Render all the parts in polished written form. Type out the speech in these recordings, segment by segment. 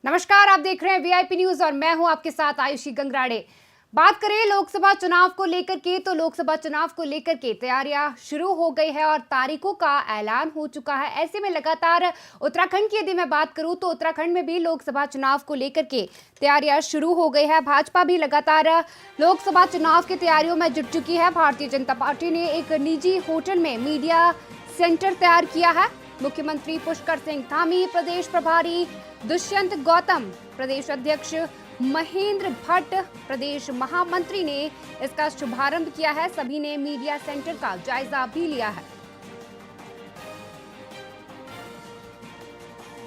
नमस्कार, आप देख रहे हैं वीआईपी न्यूज और मैं हूं आपके साथ आयुषी गंगराड़े। बात करें लोकसभा चुनाव को लेकर के तो लोकसभा चुनाव को लेकर के तैयारियां शुरू हो गई है और तारीखों का ऐलान हो चुका है। ऐसे में लगातार उत्तराखंड की यदि मैं बात करूं तो उत्तराखंड में भी लोकसभा चुनाव को लेकर के तैयारियां शुरू हो गई है। भाजपा भी लगातार लोकसभा चुनाव की तैयारियों में जुट चुकी है। भारतीय जनता पार्टी ने एक निजी होटल में मीडिया सेंटर तैयार किया है। मुख्यमंत्री पुष्कर सिंह धामी, प्रदेश प्रभारी दुष्यंत गौतम, प्रदेश अध्यक्ष महेंद्र भट्ट, प्रदेश महामंत्री ने इसका शुभारंभ किया है। सभी ने मीडिया सेंटर का जायजा भी लिया है।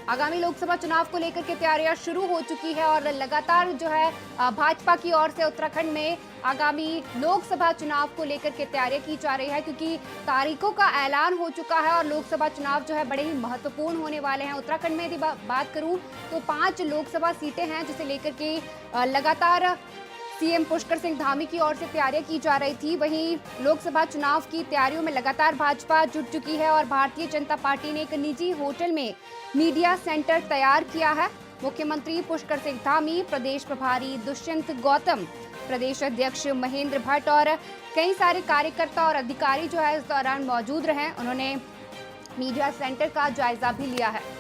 आगामी लोकसभा चुनाव को लेकर के तैयारियां शुरू हो चुकी है और लगातार जो है भाजपा की ओर से उत्तराखंड में आगामी लोकसभा चुनाव को लेकर के तैयारियां की जा रही है, क्योंकि तारीखों का ऐलान हो चुका है और लोकसभा चुनाव जो है बड़े ही महत्वपूर्ण होने वाले हैं। उत्तराखंड में यदि बात करूं तो 5 लोकसभा सीटें हैं, जिसे लेकर के लगातार सीएम पुष्कर सिंह धामी की ओर से तैयारियां की जा रही थी। वहीं लोकसभा चुनाव की तैयारियों में लगातार भाजपा जुट चुकी है और भारतीय जनता पार्टी ने एक निजी होटल में मीडिया सेंटर तैयार किया है। मुख्यमंत्री पुष्कर सिंह धामी, प्रदेश प्रभारी दुष्यंत गौतम, प्रदेश अध्यक्ष महेंद्र भट्ट और कई सारे कार्यकर्ता और अधिकारी जो है इस दौरान मौजूद रहे। उन्होंने मीडिया सेंटर का जायजा भी लिया है।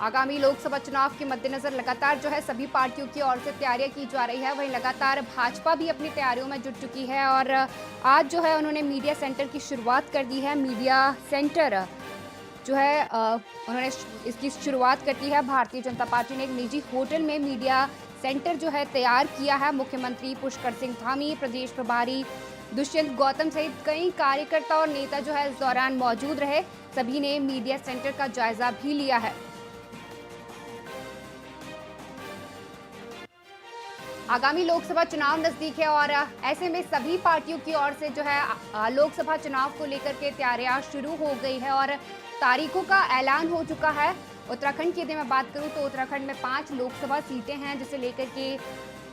आगामी लोकसभा चुनाव के मद्देनजर लगातार जो है सभी पार्टियों की ओर से तैयारियां की जा रही है। वहीं लगातार भाजपा भी अपनी तैयारियों में जुट चुकी है और आज जो है उन्होंने मीडिया सेंटर की शुरुआत कर दी है। मीडिया सेंटर जो है उन्होंने इसकी शुरुआत कर दी है। भारतीय जनता पार्टी ने एक निजी होटल में मीडिया सेंटर जो है तैयार किया है। मुख्यमंत्री पुष्कर सिंह धामी, प्रदेश प्रभारी दुष्यंत गौतम सहित कई कार्यकर्ता और नेता जो है इस दौरान मौजूद रहे। सभी ने मीडिया सेंटर का जायजा भी लिया है। आगामी लोकसभा चुनाव नजदीक है और ऐसे में सभी पार्टियों की ओर से जो है लोकसभा चुनाव को लेकर के तैयारियां शुरू हो गई है और तारीखों का ऐलान हो चुका है। उत्तराखंड की यदि मैं बात करूं तो उत्तराखंड में 5 लोकसभा सीटें हैं, जिसे लेकर के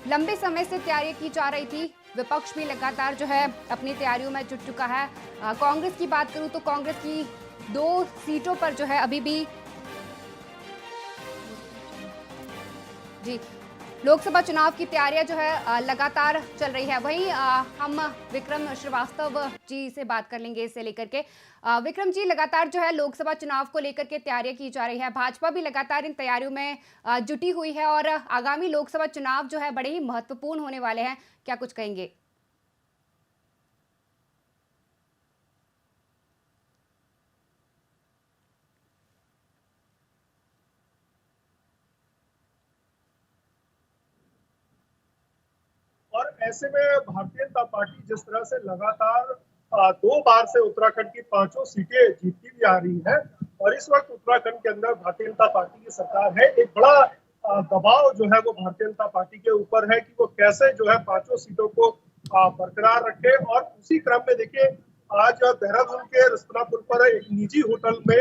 लंबे समय से तैयारियां की जा रही थी। विपक्ष भी लगातार जो है अपनी तैयारियों में जुट चुका है। कांग्रेस की बात करूं तो कांग्रेस की 2 सीटों पर जो है अभी भी लोकसभा चुनाव की तैयारियां जो है लगातार चल रही है। वहीं हम विक्रम श्रीवास्तव जी से बात कर लेंगे इसे लेकर के। विक्रम जी, लगातार जो है लोकसभा चुनाव को लेकर के तैयारियां की जा रही है। भाजपा भी लगातार इन तैयारियों में जुटी हुई है और आगामी लोकसभा चुनाव जो है बड़े ही महत्वपूर्ण होने वाले हैं। क्या कुछ कहेंगे? और ऐसे में भारतीय जनता पार्टी जिस तरह से लगातार 2 बार से उत्तराखंड की 5 सीटें जीतती भी आ रही है और इस वक्त उत्तराखंड के अंदर भारतीय जनता पार्टी की सरकार है। एक बड़ा दबाव जो है वो भारतीय जनता पार्टी के ऊपर है कि वो कैसे जो है 5 सीटों को बरकरार रखे। और उसी क्रम में देखिए, आज देहरादून के रिस्पना पुल पर एक निजी होटल में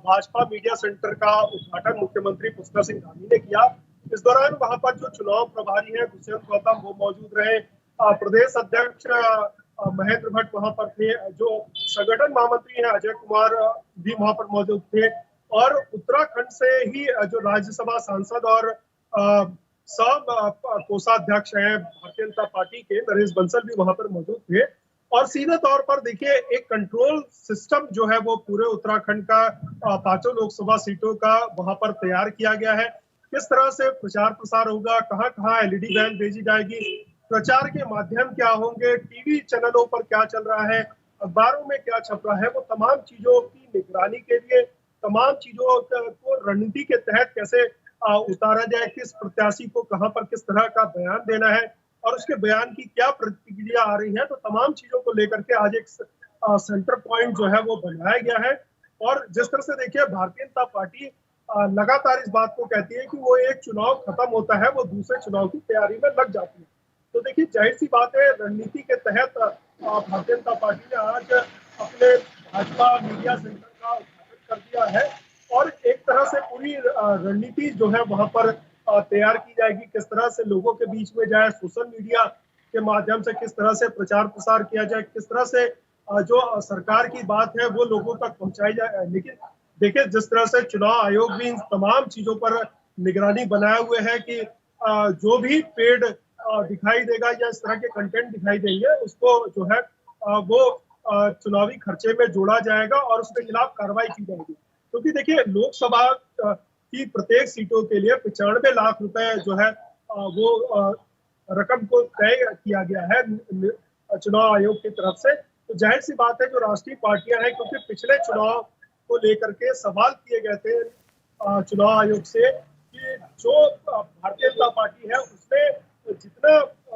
भाजपा मीडिया सेंटर का उद्घाटन मुख्यमंत्री पुष्कर सिंह धामी ने किया। इस दौरान वहां पर जो चुनाव प्रभारी हैं दुष्यंत गौतम वो मौजूद रहे, प्रदेश अध्यक्ष महेंद्र भट्ट वहां पर थे, जो संगठन महामंत्री हैं अजय कुमार भी वहां पर मौजूद थे और उत्तराखंड से ही जो राज्यसभा सांसद और सब कोषाध्यक्ष हैं भारतीय जनता पार्टी के नरेश बंसल भी वहां पर मौजूद थे। और सीधे तौर पर देखिए, एक कंट्रोल सिस्टम जो है वो पूरे उत्तराखंड का 5 लोकसभा सीटों का वहां पर तैयार किया गया है। किस तरह से प्रचार प्रसार होगा, कहां कहां एलईडी वैन भेजी जाएगी, प्रचार के माध्यम क्या होंगे, टीवी चैनलों पर क्या चल रहा है, अखबारों में क्या छप रहा है, वो तमाम चीजों की निगरानी के लिए तमाम चीजों को रणनीति के तहत कैसे उतारा जाए, किस प्रत्याशी को कहां पर किस तरह का बयान देना है और उसके बयान की क्या प्रतिक्रिया आ रही है, तो तमाम चीजों को लेकर के आज एक सेंटर पॉइंट जो है वो बनाया गया है। और जिस तरह से देखिए, भारतीय जनता पार्टी लगातार इस बात को कहती है कि वो एक चुनाव खत्म होता है वो दूसरे चुनाव की तैयारी में लग जाती है। तो देखिए, जाहिर सी बात है, रणनीति के तहत भारतीय जनता पार्टी ने आज अपने भाजपा मीडिया सेंटर का उद्घाटन कर दिया है और एक तरह से पूरी रणनीति जो है वहां पर तैयार की जाएगी। किस तरह से लोगों के बीच में जाए, सोशल मीडिया के माध्यम से किस तरह से प्रचार प्रसार किया जाए, किस तरह से जो सरकार की बात है वो लोगों तक पहुंचाई जाए। लेकिन देखिए, जिस तरह से चुनाव आयोग भी इन तमाम चीजों पर निगरानी बनाए हुए है कि जो भी पेड दिखाई देगा या इस तरह के कंटेंट दिखाई देंगे उसको जो है वो चुनावी खर्चे में जोड़ा जाएगा और उसके खिलाफ कार्रवाई की जाएगी। क्योंकि देखिए, लोकसभा की प्रत्येक सीटों के लिए 95 लाख रुपए जो है वो रकम को तय किया गया है चुनाव आयोग की तरफ से। तो जाहिर सी बात है, जो राष्ट्रीय पार्टियां हैं, क्योंकि पिछले चुनाव को लेकर के सवाल किए गए थे चुनाव आयोग से कि जो भारतीय जनता पार्टी है उसमें जितना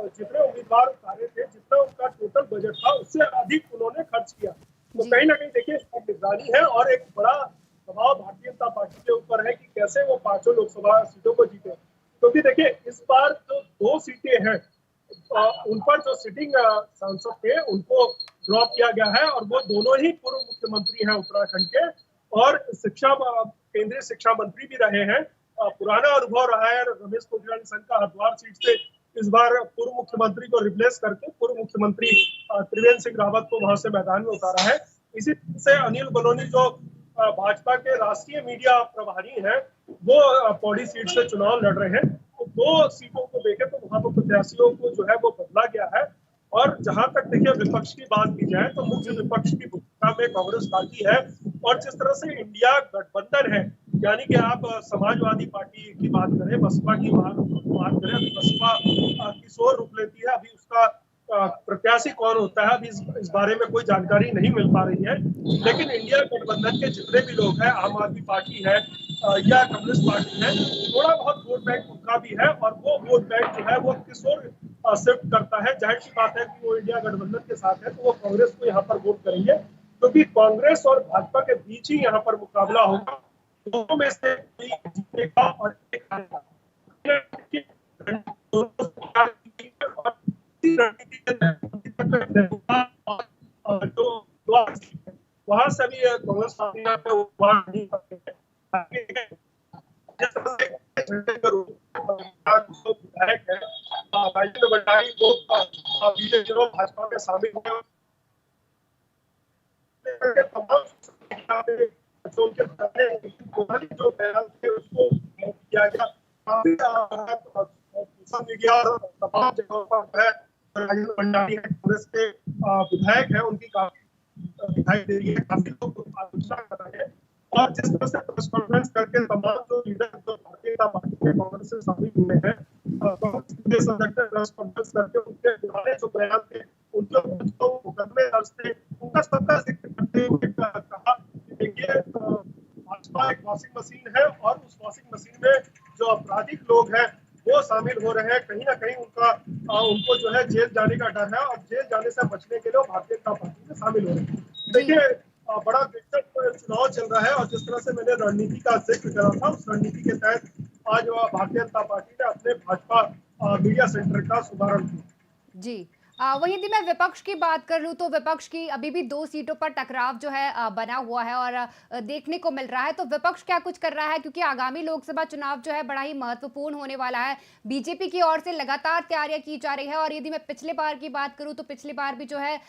जितने उम्मीदवार उतारे थे, जितना उनका टोटल बजट था, उससे अधिक उन्होंने खर्च किया। तो कहीं ना कहीं देखिए, निगरानी है और एक बड़ा दबाव भारतीय जनता पार्टी के ऊपर है कि कैसे वो 5 लोकसभा सीटों को जीते। क्योंकि देखिए, इस बार जो 2 सीटें हैं उन पर जो सिटिंग सांसद थे उनको ड्रॉप किया गया है और वो दोनों ही पूर्व मुख्यमंत्री हैं उत्तराखंड के और केंद्रीय शिक्षा मंत्री भी रहे हैं। पुराना अनुभव रहा है रमेश पोखरियाल निशंक का हरिद्वार सीट से इस बार पूर्व मुख्यमंत्री को रिप्लेस करके पूर्व मुख्यमंत्री त्रिवेंद्र सिंह रावत को वहां से मैदान में उतारा है। इसी से अनिल बलूनी जो भाजपा के राष्ट्रीय मीडिया प्रभारी हैं वो पौड़ी सीट से चुनाव लड़ रहे हैं। तो 2 सीटों को देखें तो वहां पर प्रत्याशियों को जो है वो बदला गया है। और जहां तक देखिए विपक्ष की बात की जाए तो मुख्य विपक्ष की भूमिका में कांग्रेस पार्टी है। और जिस तरह से इंडिया गठबंधन है, यानी कि आप समाजवादी पार्टी की बात करें, बसपा की बात करें, अभी बसपा किशोर रुक लेती है, अभी उसका प्रत्याशी कौन होता है अभी इस बारे में कोई जानकारी नहीं मिल पा रही है। लेकिन इंडिया गठबंधन के जितने भी लोग हैं, आम आदमी पार्टी है या कम्युनिस्ट पार्टी है, थोड़ा बहुत वोट बैंक उनका भी है और वो वोट बैंक जो है वो किशोर शिफ्ट करता है। जाहिर सी बात है कि वो इंडिया गठबंधन के साथ है तो वो कांग्रेस को यहाँ पर वोट करेंगे, क्योंकि कांग्रेस और भाजपा के बीच ही यहाँ पर मुकाबला होगा। दोनों में से जीतेगा और वहां से भी कांग्रेस पार्टी विधायक है राजेंद्र भंडारी वो भाजपा में शामिल हुए। जो बयान थे उसको किया गया, सोशल मीडिया और तमाम जगहों पर है राजेंद्र भंडारी कांग्रेस के विधायक है, उनकी काफी दिखाई दे रही है, काफी लोग आलोचना कर रहे हैं। और जिस तरह से प्रेस कॉन्फ्रेंस करके तमाम जो लीडर जो भारतीय जनता पार्टी के कांग्रेस से शामिल हुए हैं, कांग्रेस के प्रेस कॉन्फ्रेंस करके उनके पुराने जो बयान थे, उनके जो मुकदमे दर्ज थे, उनका सबका जिक्र करते हुए कहा कि देखिए, भाजपा एक वॉशिंग मशीन है और उस वॉशिंग मशीन में जो आपराधिक लोग हैं वो शामिल हो रहे हैं। कहीं ना कहीं उनको जो है जेल जाने का डर है और जेल जाने से बचने के लिए भारतीय जनता पार्टी में शामिल हो रहे हैं। देखिए, बड़ा दिलचस्प चुनाव चल रहा है और जिस तरह से मैंने रणनीति का जिक्र करा था, उस रणनीति के तहत आज भारतीय जनता पार्टी ने अपने भाजपा मीडिया सेंटर का शुभारंभ किया। जी, वहीं यदि मैं विपक्ष की बात कर लूं तो विपक्ष की अभी भी 2 सीटों पर टकराव जो है बना हुआ है और देखने को मिल रहा है। तो विपक्ष क्या कुछ कर रहा है, क्योंकि आगामी लोकसभा चुनाव जो है बड़ा ही महत्वपूर्ण होने वाला है। बीजेपी की ओर से लगातार तैयारियां की जा रही है और यदि मैं पिछले बार की बात करूं तो पिछली बार भी जो है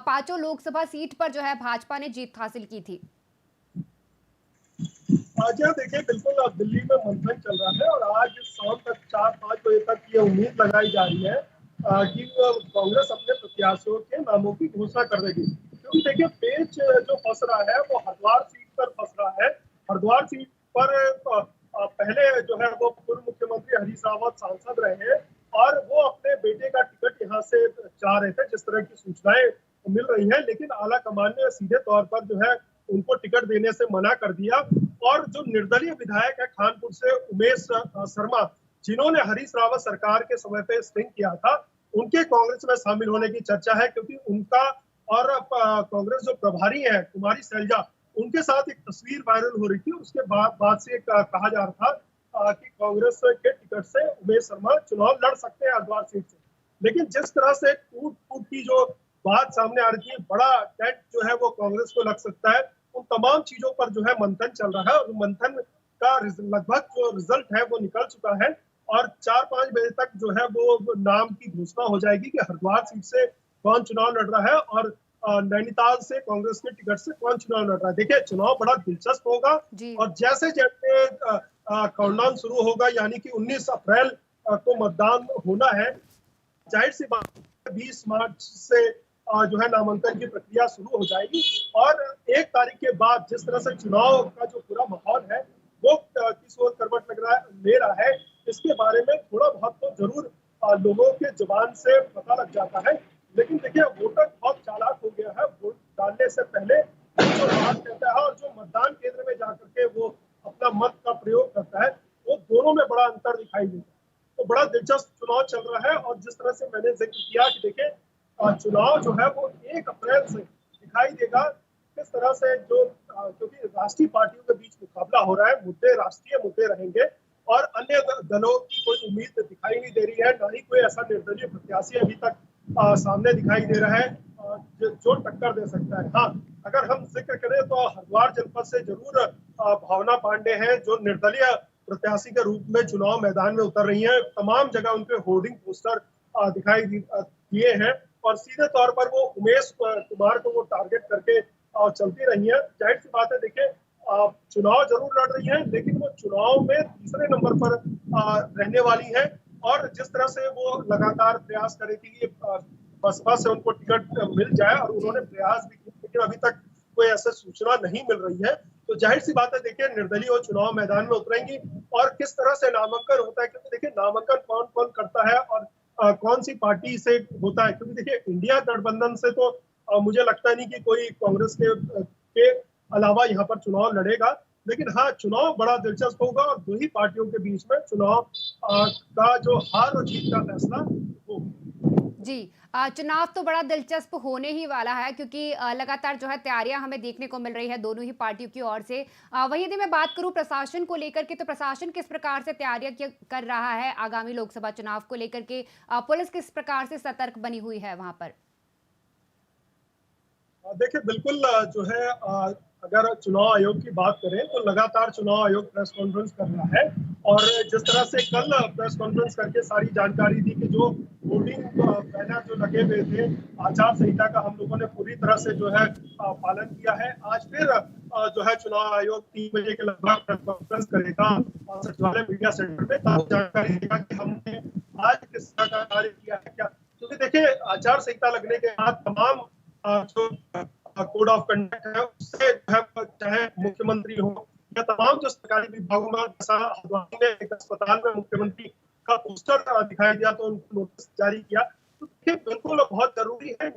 5 लोकसभा सीट पर जो है भाजपा ने जीत हासिल की थी। आज देखिए, बिल्कुल दिल्ली में मंथन चल रहा है और आज शाम तक 4-5 बजे तक ये उम्मीद लगाई जा रही है कि कांग्रेस अपने प्रत्याशियों के नामों की घोषणा कर देगी। क्योंकि देखिए, पेच जो फंस रहा है वो हरिद्वार सीट पर फंस रहा है। हरिद्वार सीट पर पहले जो है वो पूर्व मुख्यमंत्री हरीश रावत सांसद रहे हैं और वो अपने बेटे का टिकट यहाँ से चाह रहे थे, जिस तरह की सूचनाएं मिल रही है। लेकिन आला कमान ने सीधे तौर पर जो है उनको टिकट देने से मना कर दिया। और जो निर्दलीय विधायक है कानपुर से उमेश शर्मा, जिन्होंने हरीश रावत सरकार के समय पे स्टिंग किया था, उनके कांग्रेस में शामिल होने की चर्चा है। क्योंकि उनका और कांग्रेस जो प्रभारी है कुमारी शैलजा, उनके साथ एक तस्वीर वायरल हो रही थी। उसके बाद से कहा जा रहा था कि कांग्रेस के टिकट से उमेश शर्मा चुनाव लड़ सकते हैं हरिद्वार सीट से। लेकिन जिस तरह से टूट फूट की जो बात सामने आ रही है, बड़ा टेंट जो है वो कांग्रेस को लग सकता है। उन तमाम चीजों पर जो है मंथन चल रहा है और मंथन का लगभग जो रिजल्ट है वो निकल चुका है और 4-5 बजे तक जो है वो नाम की घोषणा हो जाएगी कि हरिद्वार सीट से कौन चुनाव लड़ रहा है। और नैनीताल से कांग्रेस के टिकट से कौन चुनाव लड़ रहा है। देखिए चुनाव बड़ा दिलचस्प होगा जी। और जैसे जैसे काउंटडाउन शुरू होगा यानी कि 19 अप्रैल को मतदान होना है, जाहिर सी बात है 20 मार्च से जो है नामांकन की प्रक्रिया शुरू हो जाएगी और 1 तारीख के बाद जिस तरह से चुनाव का जो पूरा माहौल है वो किस ओर करवट ले रहा है, इसके बारे में थोड़ा बहुत तो जरूर लोगों के जुबान से पता लग जाता है। लेकिन देखिए वोटर बहुत चालाक हो गया है, वोट डालने से पहले जो बात कहता है और जो मतदान केंद्र में जाकर के वो अपना मत का प्रयोग करता है, वो दोनों में बड़ा अंतर दिखाई देता है। तो बड़ा दिलचस्प चुनाव चल रहा है और जिस तरह से मैंने जिक्र किया कि देखिए चुनाव जो है वो 1 अप्रैल से दिखाई देगा किस तरह से जो क्योंकि राष्ट्रीय पार्टियों के बीच मुकाबला हो रहा है, मुद्दे राष्ट्रीय मुद्दे रहेंगे और अन्य दलों की कोई उम्मीद दिखाई नहीं दे रही है, ना ही कोई ऐसा निर्दलीय प्रत्याशी अभी तक सामने दिखाई दे रहा है जो टक्कर दे सकता है। हाँ, अगर हम जिक्र करें तो हरिद्वार जनपद से जरूर भावना पांडे हैं जो निर्दलीय प्रत्याशी के रूप में चुनाव मैदान में उतर रही हैं। तमाम जगह उनके होर्डिंग पोस्टर दिखाई दिए हैं और सीधे तौर पर वो उमेश कुमार को वो टारगेट करके चलती रही है। जाहिर सी बात है, देखिए चुनाव जरूर लड़ रही है लेकिन वो चुनाव में तीसरे नंबर पर रहने वाली है और जिस तरह से वो लगातार प्रयास कर रही थी कि बसपा से उनको टिकट मिल जाए और उन्होंने प्रयास भी किया लेकिन अभी तक कोई ऐसा सूचना नहीं मिल रही है। तो जाहिर सी बात है, देखिए निर्दलीय वो चुनाव मैदान में उतरेंगी और किस तरह से नामांकन होता है, क्योंकि देखिए नामांकन कौन कौन करता है और कौन सी पार्टी से होता है, क्योंकि देखिए इंडिया गठबंधन से तो मुझे लगता नहीं कि कोई कांग्रेस के अलावा यहाँ पर चुनाव लड़ेगा। लेकिन हाँ, चुनाव बड़ा दिलचस्प होगा और दो ही पार्टियों के बीच में चुनाव का जो हार और जीत का फैसला होगा। जी, चुनाव तो बड़ा दिलचस्प होने ही वाला है क्योंकि लगातार जो है तैयारियां हमें देखने को मिल रही है दोनों ही पार्टियों की ओर से। वहीं यदि मैं बात करूं प्रशासन को लेकर के, तो प्रशासन किस प्रकार से तैयारियां कर रहा है आगामी लोकसभा चुनाव को लेकर के? पुलिस किस प्रकार से सतर्क बनी हुई है वहां पर? देखिए बिल्कुल जो है अगर चुनाव आयोग की बात करें तो लगातार चुनाव आयोग प्रेस कॉन्फ्रेंस कर रहा है और जिस तरह से कल प्रेस कॉन्फ्रेंस करके सारी जानकारी दी कि जो होर्डिंग बैनर जो लगे हुए थे, आचार संहिता का हम लोगों ने पूरी तरह से जो है पालन किया है। आज फिर जो है चुनाव आयोग 3 बजे के लगभग प्रेस कॉन्फ्रेंस करेगा सचिवालय मीडिया सेंटर में, तब जानकारी देगा कि हमने आज किस तरह का कार्य किया है क्या। क्योंकि देखिए आचार संहिता लगने के बाद तमाम जो कोड ऑफ कंडक्ट है उससे चाहे मुख्यमंत्री हो या तमाम जो सरकारी विभागों में एक अस्पताल में मुख्यमंत्री का पोस्टर दिखाई दिया तो उनको नोटिस जारी किया। तो देखिए बिल्कुल बहुत जरूरी है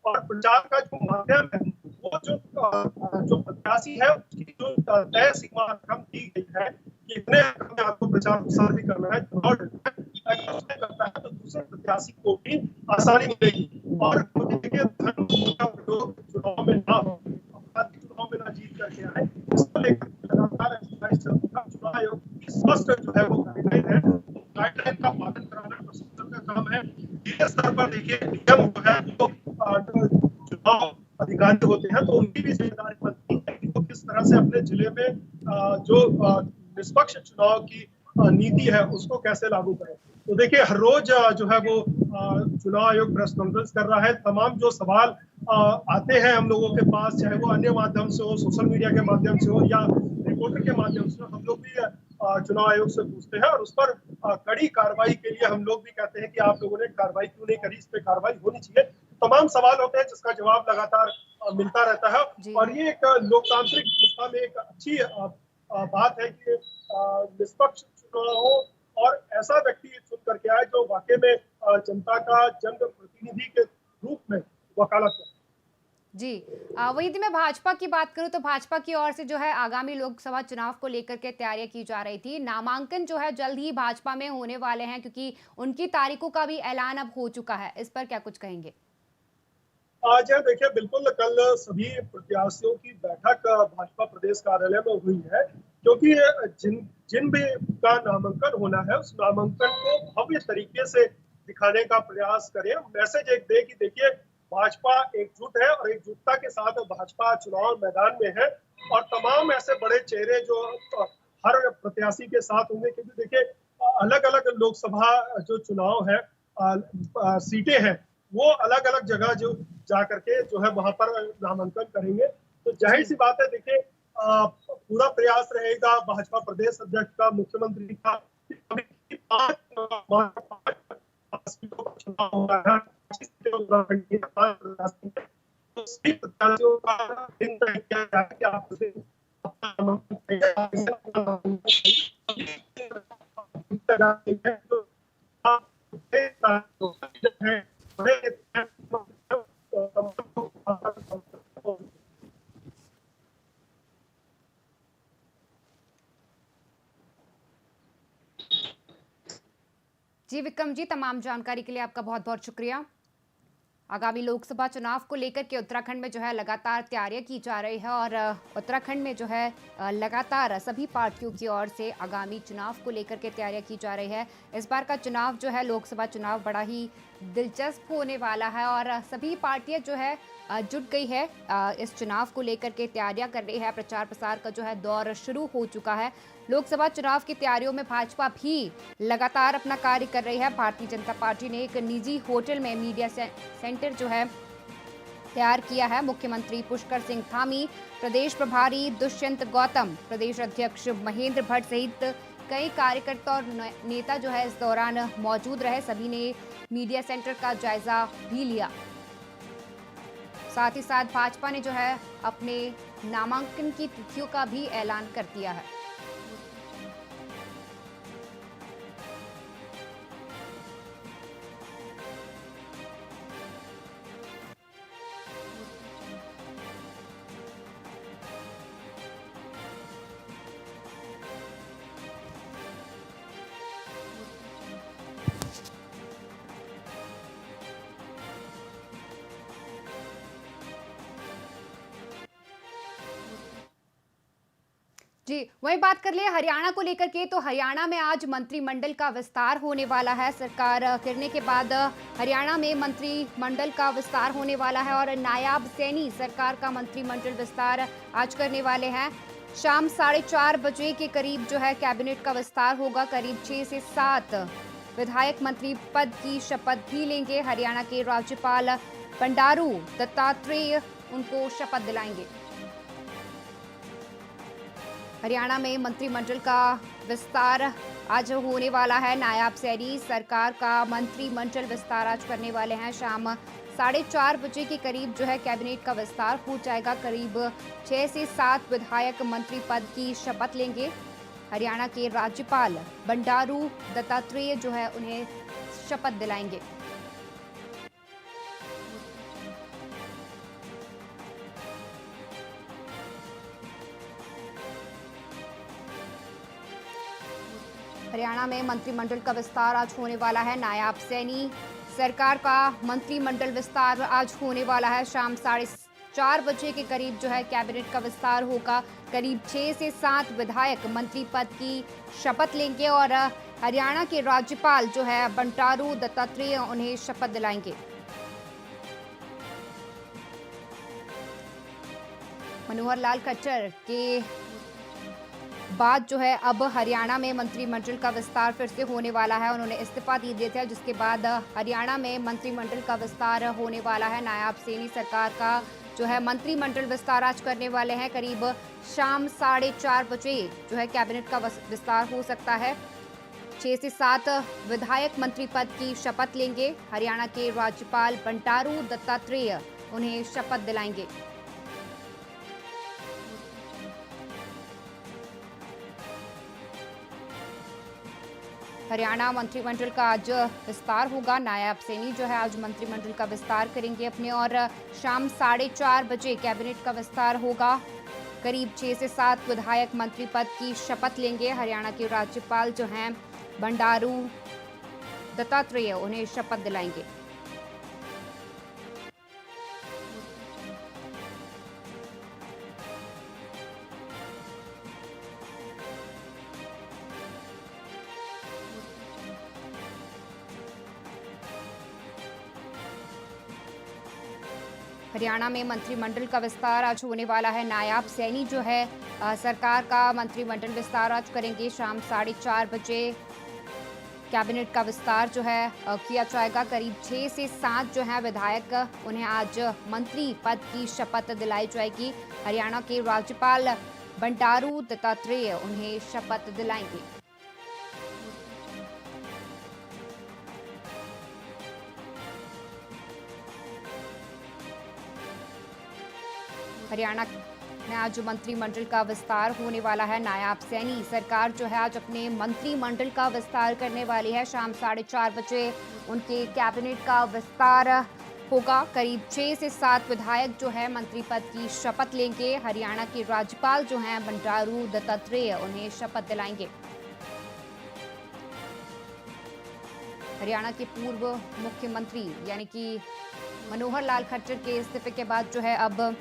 और प्रचार का जो माध्यम है वो जो प्रत्याशी है उसकी जो तय सीमा रकम दी गई है कि इतने में आपको प्रचार प्रसार भी करना है करता है तो दूसरे प्रत्याशी को भी आसानी मिलेगी और देखिए चुनाव में ना हो, चुनाव में ना जीत करके आए, इसको लेकर लगातार चुनाव आयोग की स्पष्ट जो है वो गाइडलाइन है, गाइडलाइन का पालन कराना प्रशासन का काम है। जिले स्तर पर देखिए नियम जो है वो चुनाव अधिकारी होते हैं तो उनकी भी जिम्मेदारी बनती है कि वो किस तरह से अपने जिले में जो निष्पक्ष चुनाव की नीति है उसको कैसे लागू करें। तो देखिए हर रोज जो है वो चुनाव आयोग प्रेस कॉन्फ्रेंस कर रहा है। तमाम जो सवाल आते हैं हम लोगों के पास, चाहे वो अन्य माध्यम से हो, सोशल मीडिया के माध्यम से हो या रिपोर्टर के माध्यम से, हम लोग भी चुनाव आयोग से पूछते हैं और उस पर कड़ी कार्रवाई के लिए हम लोग भी कहते हैं कि आप लोगों ने कार्रवाई क्यों नहीं करी, इस पर कार्रवाई होनी चाहिए। तमाम सवाल होते हैं जिसका जवाब लगातार मिलता रहता है और ये एक लोकतांत्रिक व्यवस्था में एक अच्छी बात है कि निष्पक्ष चुनाव हो और ऐसा व्यक्ति चुन करके आए जो वाकई में जनता का जनप्रतिनिधि के रूप में वकालत करे। जी, वही यदि मैं भाजपा की बात करूं तो भाजपा की ओर से जो है आगामी लोकसभा चुनाव को लेकर के तैयारियां की जा रही थी। नामांकन जो है जल्द ही भाजपा में होने वाले हैं क्योंकि उनकी तारीखों का भी ऐलान अब हो चुका है। इस पर क्या कुछ कहेंगे? आज देखिए बिल्कुल कल सभी प्रत्याशियों की बैठक भाजपा प्रदेश कार्यालय में हुई है क्योंकि जिन भी का नामांकन होना है उस नामांकन को भव्य तरीके से दिखाने का प्रयास करें, मैसेज एक दे कि देखिए भाजपा एकजुट है और एकजुटता के साथ भाजपा चुनाव मैदान में है और तमाम ऐसे बड़े चेहरे जो हर प्रत्याशी के साथ होंगे क्योंकि देखिए अलग अलग लोकसभा जो चुनाव है सीटें हैं वो अलग अलग जगह जो जा करके जो है वहां पर नामांकन करेंगे। तो जाहिर सी बात है, देखिए पूरा प्रयास रहेगा भाजपा प्रदेश अध्यक्ष का, मुख्यमंत्री का, अभी 5 सीटों पर चुनाव हो रहा है, 25 सीटें उत्तराखंड की, 5 प्रत्याशी हैं। तो सभी प्रत्याशियों का दिन तय किया जाए कि आप उसे अपना नामांकन तो आप है जी विक्रम जी, तमाम जानकारी के लिए आपका बहुत बहुत शुक्रिया। आगामी लोकसभा चुनाव को लेकर के उत्तराखंड में जो है लगातार तैयारियां की जा रही है और उत्तराखंड में जो है लगातार सभी पार्टियों की ओर से आगामी चुनाव को लेकर के तैयारियां की जा रही है। इस बार का चुनाव जो है लोकसभा चुनाव बड़ा ही दिलचस्प होने वाला है और सभी पार्टियां जो है जुट गई है इस चुनाव को लेकर के तैयारियां कर रही है। प्रचार प्रसार का जो है दौर शुरू हो चुका है। लोकसभा चुनाव की तैयारियों में भाजपा भी लगातार अपना कार्य कर रही है। भारतीय जनता पार्टी ने एक निजी होटल में मीडिया सेंटर जो है तैयार किया है। मुख्यमंत्री पुष्कर सिंह धामी, प्रदेश प्रभारी दुष्यंत गौतम, प्रदेश अध्यक्ष महेंद्र भट्ट सहित कई कार्यकर्ता और नेता जो है इस दौरान मौजूद रहे। सभी ने मीडिया सेंटर का जायजा भी लिया। साथ ही साथ भाजपा ने जो है अपने नामांकन की तिथियों का भी ऐलान कर दिया है। जी, वहीं बात कर ले हरियाणा को लेकर के, तो हरियाणा में आज मंत्रिमंडल का विस्तार होने वाला है। सरकार गिरने के बाद हरियाणा में मंत्रिमंडल का विस्तार होने वाला है और नायाब सैनी सरकार का मंत्रिमंडल विस्तार आज करने वाले हैं। शाम 4:30 बजे के करीब जो है कैबिनेट का विस्तार होगा। करीब 6 से 7 विधायक मंत्री पद की शपथ भी लेंगे। हरियाणा के राज्यपाल बंडारू दत्तात्रेय उनको शपथ दिलाएंगे। हरियाणा में मंत्रिमंडल का विस्तार आज होने वाला है। नायाब सैनी सरकार का मंत्रिमंडल विस्तार आज करने वाले हैं। शाम 4:30 बजे के करीब जो है कैबिनेट का विस्तार हो जाएगा। करीब 6 से 7 विधायक मंत्री पद की शपथ लेंगे। हरियाणा के राज्यपाल बंडारू दत्तात्रेय जो है उन्हें शपथ दिलाएंगे। हरियाणा में मंत्रिमंडल का विस्तार आज होने वाला है। नायाब सैनी सरकार का मंत्रिमंडल विस्तार आज होने वाला है। शाम 4:30 बजे के करीब जो है कैबिनेट का विस्तार होगा। करीब 6 से 7 विधायक मंत्री पद की शपथ लेंगे और हरियाणा के राज्यपाल जो है बंडारू दत्तात्रेय उन्हें शपथ दिलाएंगे। मनोहर लाल खट्टर के बाद जो है अब हरियाणा में मंत्रिमंडल का विस्तार फिर से होने वाला है। उन्होंने इस्तीफा दे दिया था, जिसके बाद हरियाणा में मंत्रिमंडल का विस्तार होने वाला है। नायाब सैनी सरकार का जो है मंत्रिमंडल विस्तार आज करने वाले हैं। करीब शाम 4:30 बजे जो है कैबिनेट का विस्तार हो सकता है। 6 से 7 विधायक मंत्री पद की शपथ लेंगे। हरियाणा के राज्यपाल बंडारू दत्तात्रेय उन्हें शपथ दिलाएंगे। हरियाणा मंत्रिमंडल का आज विस्तार होगा। नायाब सैनी जो है आज मंत्रिमंडल का विस्तार करेंगे अपने और शाम 4:30 बजे कैबिनेट का विस्तार होगा। करीब 6 से 7 विधायक मंत्री पद की शपथ लेंगे। हरियाणा के राज्यपाल जो हैं बंडारू दत्तात्रेय उन्हें शपथ दिलाएंगे। हरियाणा में मंत्रिमंडल का विस्तार आज होने वाला है। नायाब सैनी जो है सरकार का मंत्रिमंडल विस्तार आज करेंगे। शाम 4:30 बजे कैबिनेट का विस्तार जो है किया जाएगा। करीब 6 से 7 जो है विधायक, उन्हें आज मंत्री पद की शपथ दिलाई जाएगी। हरियाणा के राज्यपाल बंडारू दत्तात्रेय उन्हें शपथ दिलाएंगे। हरियाणा में आज मंत्रिमंडल का विस्तार होने वाला है। नायब सैनी सरकार जो है आज अपने मंत्रिमंडल का विस्तार करने वाली है। शाम 4:30 बजे उनके कैबिनेट का विस्तार होगा। करीब 6 से 7 विधायक जो है मंत्री पद की शपथ लेंगे। हरियाणा के राज्यपाल जो हैं बंडारू दत्तात्रेय उन्हें शपथ दिलाएंगे। हरियाणा के पूर्व मुख्यमंत्री यानी कि मनोहर लाल खट्टर के इस्तीफे के बाद जो है अब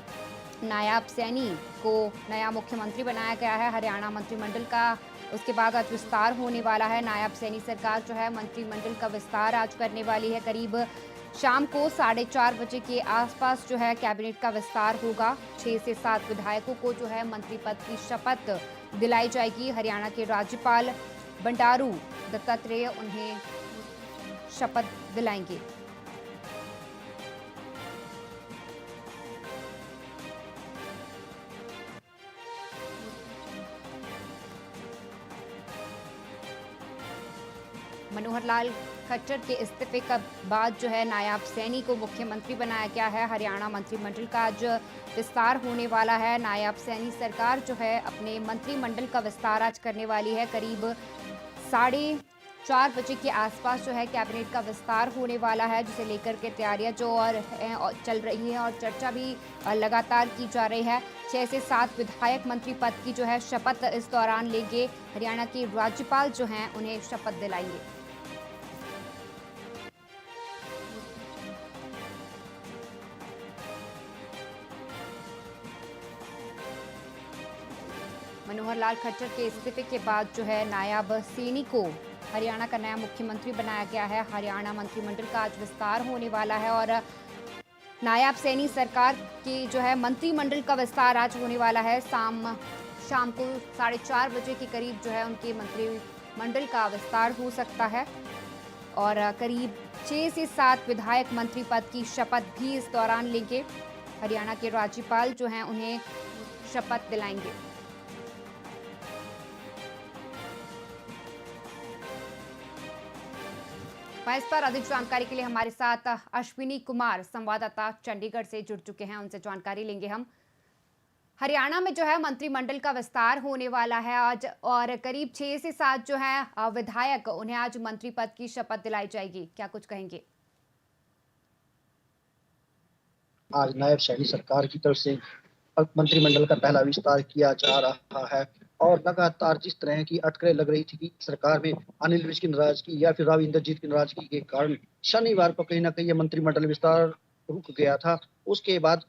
नायब सैनी को नया मुख्यमंत्री बनाया गया है हरियाणा मंत्रिमंडल का। उसके बाद आज विस्तार होने वाला है। नायब सैनी सरकार जो है मंत्रिमंडल का विस्तार आज करने वाली है। करीब शाम को 4:30 बजे के आसपास जो है कैबिनेट का विस्तार होगा। 6 से 7 विधायकों को जो है मंत्री पद की शपथ दिलाई जाएगी। हरियाणा के राज्यपाल बंडारू दत्तात्रेय उन्हें शपथ दिलाएंगे। मनोहर लाल खट्टर के इस्तीफे के बाद जो है नायब सैनी को मुख्यमंत्री बनाया गया है। हरियाणा मंत्रिमंडल का आज विस्तार होने वाला है। नायब सैनी सरकार जो है अपने मंत्रिमंडल का विस्तार आज करने वाली है। करीब 4:30 बजे के आसपास जो है कैबिनेट का विस्तार होने वाला है, जिसे लेकर के तैयारियां जो और चल रही हैं और चर्चा भी लगातार की जा रही है। 6 से 7 विधायक मंत्री पद की जो है शपथ इस दौरान लेंगे। हरियाणा के राज्यपाल जो हैं उन्हें शपथ दिलाएंगे। मनोहर लाल खट्टर के इस्तीफे के बाद जो है नायब सैनी को हरियाणा का नया मुख्यमंत्री बनाया गया है। हरियाणा मंत्रिमंडल का आज विस्तार होने वाला है और नायब सैनी सरकार की जो है मंत्रिमंडल का विस्तार आज होने वाला है। शाम को 4:30 बजे के करीब जो है उनके मंत्रिमंडल का विस्तार हो सकता है और करीब 6 से 7 विधायक मंत्री पद की शपथ भी इस दौरान लेंगे। हरियाणा के राज्यपाल जो हैं उन्हें शपथ दिलाएंगे। इस पर अधिक जानकारी के लिए हमारे साथ अश्विनी कुमार संवाददाता चंडीगढ़ से जुड़ चुके हैं, उनसे जानकारी लेंगे हम। हरियाणा में जो है मंत्रिमंडल का विस्तार होने वाला है आज और करीब 6 से 7 जो है विधायक, उन्हें आज मंत्री पद की शपथ दिलाई जाएगी। क्या कुछ कहेंगे? आज नायब सैनी सरकार की तरफ से मंत्रिमंडल का पहला विस्तार किया जा रहा है और लगातार जिस तरह की अटकलें लग रही थी कि सरकार में अनिल विज की नाराजगी या फिर राव इंद्रजीत की नाराजगी के कारण शनिवार को कहीं ना कहीं मंत्रिमंडल विस्तार रुक गया था। उसके बाद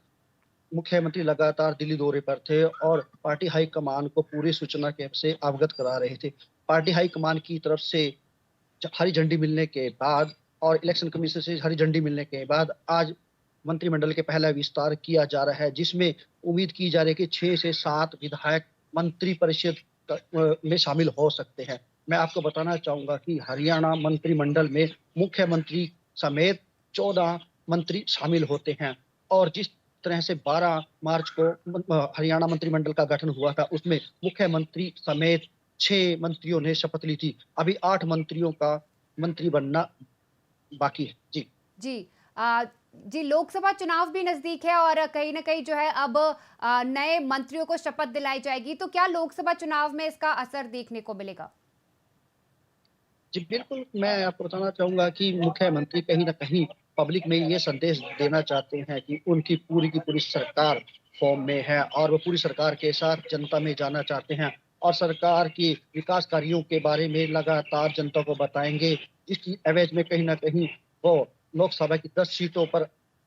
मुख्यमंत्री लगातार दिल्ली दौरे पर थे और पार्टी हाईकमान को पूरी सूचना के से अवगत करा रहे थे। पार्टी हाईकमान की तरफ से हरी झंडी मिलने के बाद और इलेक्शन कमीशन से हरी झंडी मिलने के बाद आज मंत्रिमंडल के पहला विस्तार किया जा रहा है, जिसमें उम्मीद की जा रही है कि 6 से 7 विधायक मंत्री परिषद में शामिल हो सकते हैं। मैं आपको बताना चाहूंगा कि हरियाणा मंत्रिमंडल में मुख्यमंत्री समेत 14 मंत्री शामिल होते हैं और जिस तरह से 12 मार्च को हरियाणा मंत्रिमंडल का गठन हुआ था, उसमें मुख्यमंत्री समेत 6 मंत्रियों ने शपथ ली थी। अभी 8 मंत्रियों का मंत्री बनना बाकी है। जी, लोकसभा चुनाव भी नजदीक है और कहीं ना कहीं जो है अब नए मंत्रियों को शपथ दिलाई जाएगी, तो क्या लोकसभा चुनाव में इसका असर देखने को मिलेगा? जी बिल्कुल, मैं आपको बताना चाहूंगा कि मुख्यमंत्री कहीं ना कहीं पब्लिक में ये संदेश देना चाहते हैं कि उनकी पूरी की पूरी सरकार फॉर्म में है और वो पूरी सरकार के साथ जनता में जाना चाहते हैं और सरकार की विकास कार्यों के बारे में लगातार जनता को बताएंगे, जिसकी एवज में कहीं ना कहीं वो लोकसभा की 10 सीटों पर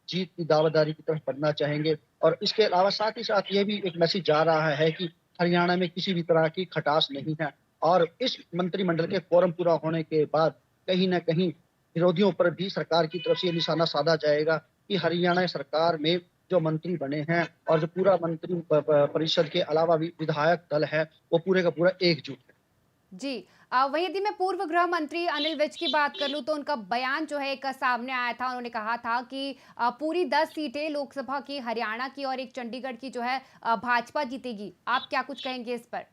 जीत की दावेदारी की तरफ बढ़ना चाहेंगे। और इसके अलावा साथ ही साथ ये भी एक मैसेज जा रहा है कि हरियाणा में किसी भी तरह की खटास नहीं है और इस मंत्रिमंडल के फोरम पूरा होने के बाद कहीं ना कहीं विरोधियों पर भी सरकार की तरफ से ये निशाना साधा जाएगा कि हरियाणा सरकार में जो मंत्री बने हैं और जो पूरा मंत्री परिषद के अलावा भी विधायक दल है, वो पूरे का पूरा एकजुट है। जी। वहीं यदि मैं पूर्व गृह मंत्री अनिल विज की बात कर लूँ तो उनका बयान जो है एक सामने आया था। उन्होंने कहा था कि पूरी 10 सीटें लोकसभा की हरियाणा की और एक चंडीगढ़ की जो है भाजपा जीतेगी। आप क्या कुछ कहेंगे इस पर?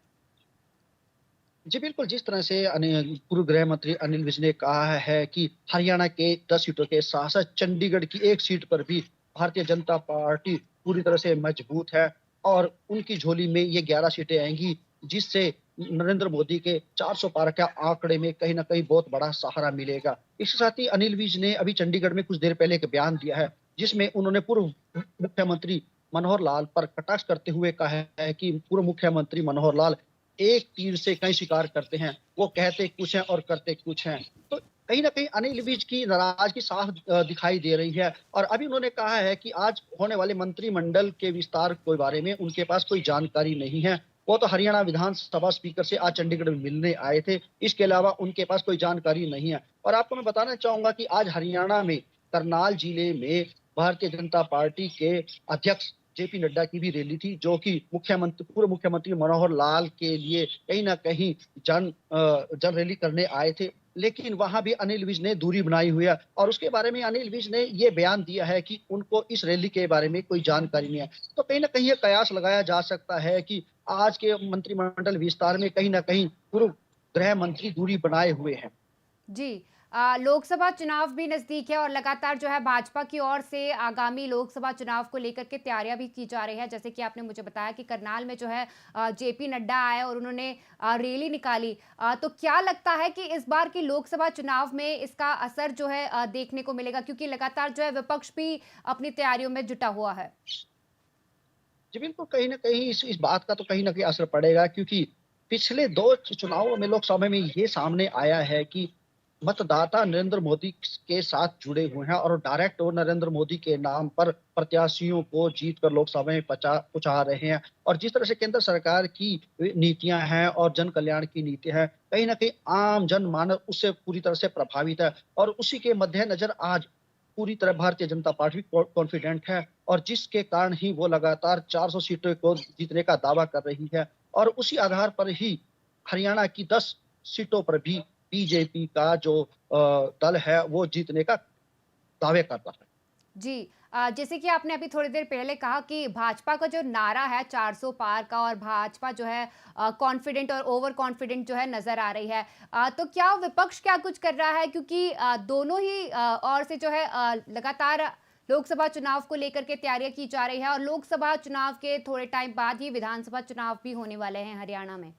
जी, बिल्कुल, जिस तरह से पूर्व गृह मंत्री अनिल विज ने कहा है कि हरियाणा के 10 सीटों के साथ-साथ चंडीगढ़ की 1 सीट पर भी भारतीय जनता पार्टी पूरी तरह से मजबूत है और उनकी झोली में ये 11 सीटें आएँगी, जिससे नरेंद्र मोदी के 400 पार के आंकड़े में कहीं न कहीं बहुत बड़ा सहारा मिलेगा। इसके साथ ही अनिल विज ने अभी चंडीगढ़ में कुछ देर पहले एक बयान दिया है, जिसमें उन्होंने पूर्व मुख्यमंत्री मनोहर लाल पर कटाक्ष करते हुए कहा है कि पूर्व मुख्यमंत्री मनोहर लाल एक तीर से कई शिकार करते हैं। वो कहते कुछ हैं और करते कुछ हैं। तो कहीं न कहीं अनिल विज की नाराज़गी साफ दिखाई दे रही है और अभी उन्होंने कहा है कि आज होने वाले मंत्रिमंडल के विस्तार के बारे में उनके पास कोई जानकारी नहीं है। वो तो हरियाणा विधानसभा स्पीकर से आज चंडीगढ़ में मिलने आए थे। इसके अलावा उनके पास कोई जानकारी नहीं है और आपको मैं बताना चाहूँगा कि आज हरियाणा में करनाल जिले में भारतीय जनता पार्टी के अध्यक्ष जेपी नड्डा की भी रैली थी, जो कि पूर्व मुख्यमंत्री मनोहर लाल के लिए कहीं न कहीं जन रैली करने आए थे। लेकिन वहाँ भी अनिल विज ने दूरी बनाई हुई है और उसके बारे में अनिल विज ने ये बयान दिया है कि उनको इस रैली के बारे में कोई जानकारी नहीं है। तो कहीं न कहीं ये कयास लगाया जा सकता है कि आज के मंत्रिमंडल विस्तार में कहीं न कहीं पूर्व गृह मंत्री दूरी बनाए हुए हैं। जी। लोकसभा चुनाव भी नज़दीक है और लगातार जो है भाजपा की ओर से आगामी लोकसभा चुनाव को लेकर के तैयारियां भी की जा रही है। जैसे कि आपने मुझे बताया कि करनाल में जो है जेपी नड्डा आए और उन्होंने रैली निकाली। तो क्या लगता है कि इस बार की लोकसभा चुनाव में इसका असर जो है देखने को मिलेगा? क्योंकि लगातार जो है विपक्ष भी अपनी तैयारियों में जुटा हुआ है। जी, बिल्कुल, कहीं न कहीं इस बात का तो कहीं न कहीं असर पड़ेगा क्योंकि पिछले 2 चुनावों में लोकसभा में ये सामने आया है कि मतदाता नरेंद्र मोदी के साथ जुड़े हुए हैं और डायरेक्ट वो नरेंद्र मोदी के नाम पर प्रत्याशियों को जीत कर लोकसभा में पहुँचा रहे हैं। और जिस तरह से केंद्र सरकार की नीतियाँ हैं और जन कल्याण की नीतियाँ हैं, कहीं न कहीं आम जनमानस उससे पूरी तरह से प्रभावित है और उसी के मद्देनज़र आज पूरी तरह भारतीय जनता पार्टी कॉन्फिडेंट है और जिसके कारण ही वो लगातार 400 सीटों को जीतने का दावा कर रही है और उसी आधार पर ही हरियाणा की 10 सीटों पर भी बीजेपी का जो दल है वो जीतने का दावे कर रहा है। जी। जैसे कि आपने अभी थोड़ी देर पहले कहा कि भाजपा का जो नारा है 400 पार का और भाजपा जो है कॉन्फिडेंट और ओवर कॉन्फिडेंट जो है नजर आ रही है। तो क्या विपक्ष क्या कुछ कर रहा है? क्योंकि दोनों ही ओर से जो है लगातार लोकसभा चुनाव को लेकर के तैयारियां की जा रही है और लोकसभा चुनाव के थोड़े टाइम बाद ही विधानसभा चुनाव भी होने वाले हैं हरियाणा में।